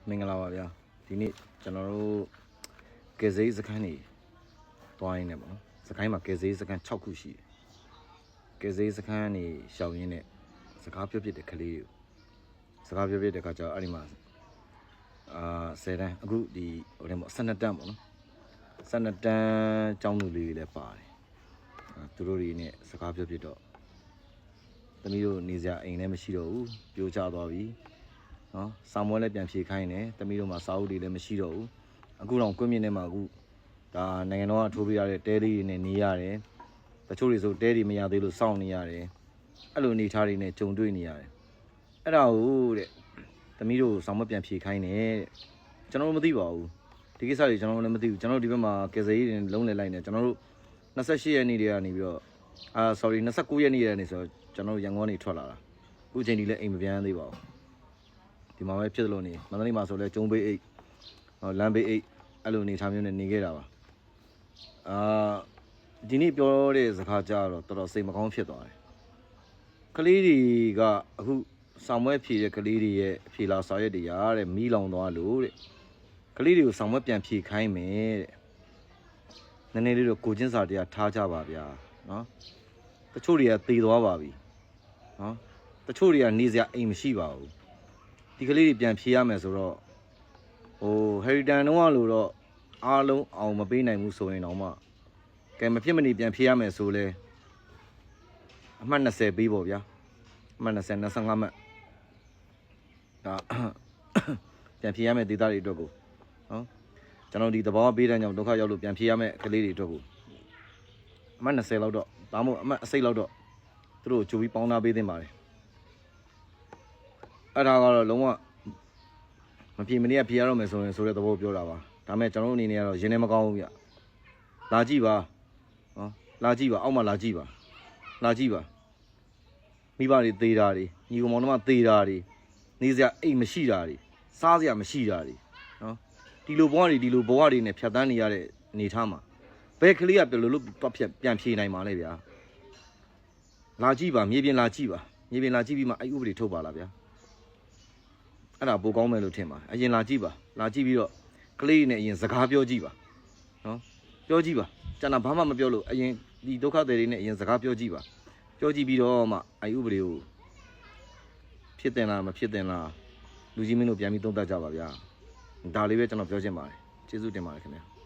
မင်္ဂလာပါဗျာဒီနေ့ကျွန်တော်တို့ကယ်ဆယ်ရေးစခန်းနေတွိုင်းနေပါနော်စကိုင်းမှာကယ်ဆယ်ရေးစခန်း6ခုရှိတယ်ကယ်ဆယ်ရေးစခန်းနေရှောင်ရင်းနဲ့စကားပြောပြတဲ့ကလေးစကားပြောပြတဲ့ခါကျတော့အဲ့ဒီမှာ10တန်းအခုဒီဟိုထဲမှာ12တန်းပေါ့နော်12တန်းကျောင်းသူလေးလည်းပါတယ်သူတို့တွေနဲ့စကားပြောပြတော့သမီးတို့နေစရာအိမ်လည်းမရှိတော့ဘူးပြိုကျသွားပြီနော်စာမွေးလည်းပြန်ဖြေခိုင်းတယ်တမီးတို့မှာစာအုပ်တွေလည်းမရှိတော့ဘူးအခုတော့ကွင်းမြင့်ထဲမှာအခုဒါနိုင်ငံတော်ကထိုးပေးရတဲ့တဲလေးတွေနဲ့နေရတယ်တချို့တွေဆိုတဲတွေမရသေးလို့စောင့်နေရတယ်အဲ့လိုအနေထားတွေနဲ့ကြုံတွေ့နေရတယ်အဲ့ဒါကိုတဲ့တမီးတို့စာမွေးပြန်ဖြေခိုင်းတယ်တဲ့ကျွန်တော်တို့မသိပါဘူးဒီကိစ္စတွေကျွန်တော်တို့လည်းမသိဘူးကျွန်တော်တို့ဒီဘက်မှာကယ်ဆယ်ရေးတွေလုံးလည်လိုက်နေကျွန်တော်တို့28ရက်နေ့တည်းကနေပြီးတော့sorry 29ရက်နေ့တည်းကနေဆိုတော့ကျွန်တော်တို့ရန်ကုန်ကနေထွက်လာတာအခုချိန်ဒီလည်းအိမ်မပြန်သေးပါဘူးဒီမှာပဲဖြစ်လို့နေမန္တလေးမှာဆိုလဲကျုံးပေးအိတ်လမ်းပေးအိတ်အဲ့လိုအနေထားမျိုးနဲ့နေခဲ့တာပါဒီနေ့ပြောတဲ့စကားကြားတော့တော်တော်စိတ်မကောင်းဖြစ်သွားတယ်ကလေးတွေကအခုဆောင်မွဲဖြေတဲ့ကလေးတွေရဲ့ဖြေလာစာရက်တွေရတဲ့မီးလောင်သွားလို့တဲ့ကလေးတွေကိုဆောင်မွဲပြန်ဖြေခိုင်းမယ်တဲ့နည်းနည်းလေးတော့ကိုချင်းစာတရားထားကြပါဗျာနော်တချို့တွေကသေသွားပါပြီနော်တချို့တွေကနေစရာအိမ်မရှိပါဘူးဒီကလေးတွေပြန်ဖြေရမယ်ဆိုတော့ဟိုဟယ်ရီတန်တုန်းကလို့တော့အားလုံးအောင်မပေးနိုင်ဘူးဆိုရင်တော့မှကဲမဖြစ်မနေပြန်ဖြေရမယ်ဆိုလဲအမှတ်20ပေးပေါ့ဗျာအမှတ်20 25မှတ်ဒါပြန်ဖြေရမယ်ဒေသတွေအတွက်ကိုနော်ကျွန်တော်ဒီသဘောပေးတဲ့ကြောင့်ဒုက္ခရောက်လို့ပြန်ဖြေရမယ်ကလေးတွေအတွက်ကိုအမှတ်20လောက်တော့ဒါမှမဟုတ်အမှတ်အစိတ်လောက်တော့သူတို့ကြိုပြီးပေါင်းသားပေးသင့်ပါတယ်အဲ့ဒါကတော့လုံးဝမပြေမနေရဖြေရတော့မယ်ဆိုရင်ဆိုတဲ့သဘောပြောတာပါဒါမဲ့ကျွန်တော်တို့အနေနဲ့ကတော့ရင်းနေမကောင်းဘူးဗျလာကြည့်ပါနော်လာကြည့်ပါအောက်မှာလာကြည့်ပါလာကြည့်ပါမိဘတွေသေတာတွေညီကောင်မောင်တို့မှသေတာတွေနေစရာအိမ်မရှိတာတွေစားစရာမရှိတာတွေနော်ဒီလိုဘဝတွေနဲ့ဖြတ်တန်းနေရတဲ့အနေထားမှာဘယ်ကလေးကဘယ်လိုလုပ်ပြန်ဖြေနိုင်မှာလဲဗျာလာကြည့်ပါမြေပြင်လာကြည့်ပါမြေပြင်လာကြည့်ပြီးမှအဲ့ဥပဒေထုတ်ပါလားဗျာအဲ့ဒါပိုကောင်းမယ်လို့ထင်ပါအရင်လာကြည့်ပါလာကြည့်ပြီးတော့ကလေးနဲ့အရင်စကားပြောကြည့်ပါနော်ပြောကြည့်ပါကျန်တာဘာမှမပြောလို့အရင်ဒီဒုက္ခတွေနဲ့အရင်စကားပြောကြည့်ပါပြောကြည့်ပြီးတော့မှအဲ့ဥပဒေကိုဖြစ်တင်လားမဖြစ်တင်လားလူကြီးမင်းတို့ပြန်ပြီးသုံးသပ်ကြပါဗျာဒါလေးပဲကျွန်တော်ပြောချင်ပါတယ်ကျေးဇူးတင်ပါတယ်ခင်ဗျာ